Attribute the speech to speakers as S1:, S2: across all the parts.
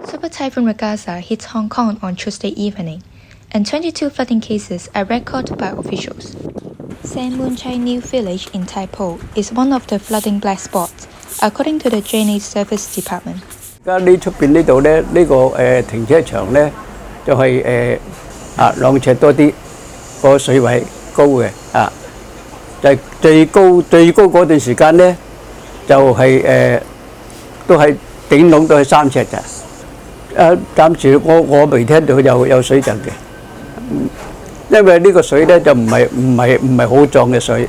S1: Super Typhoon Ragasa hit Hong Kong on Tuesday evening, and 22 flooding cases are recorded by officials. San Moon Chai New Village in Tai Po is one of the flooding black spots, according to the Drainage Service Department.
S2: 而家呢出邊呢度咧，呢個停車場咧就係2尺多啲，個水位高嘅就係最高嗰段時間咧就係都係頂籠都係3尺咋。暫時我未聽到有水浸嘅，因為呢個水咧就唔係好壯嘅水。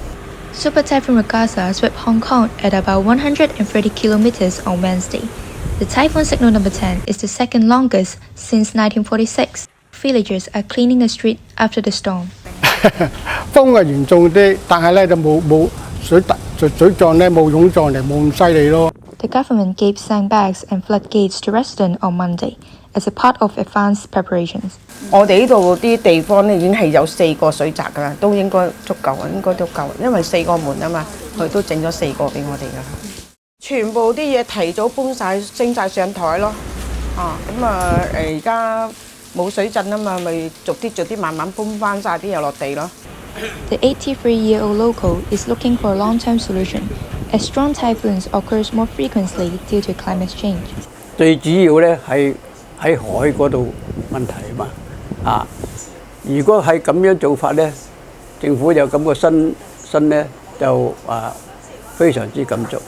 S1: Super Typhoon Ragasa swept Hong Kong at about 130 kilometers on Wednesday. The typhoon signal number 10 is the second longest since 1946. Villagers are cleaning the street after the storm.
S3: 風係嚴重啲，但係咧就冇水漲咧冇湧上嚟冇咁犀利咯。
S1: The government gave sandbags and floodgates to residents on Monday as a part of advanced preparations.
S4: 我哋呢度啲地方咧已經係有4個水閘㗎啦，都應該足夠啊，應該都夠，因為4個門啊嘛，佢都整咗4個俾我哋㗎。全部啲嘢提早搬晒升晒上台咯，咁而家冇水浸啊嘛，咪逐啲慢慢搬翻晒啲嘢落地咯。
S1: The 83-year-old local is looking for a long-term solution, as strong typhoons occurs more frequently due to climate change.
S2: 最主要咧係喺海嗰度問題嘛，如果係咁樣做法咧，政府有咁個新咧就非常之敢做。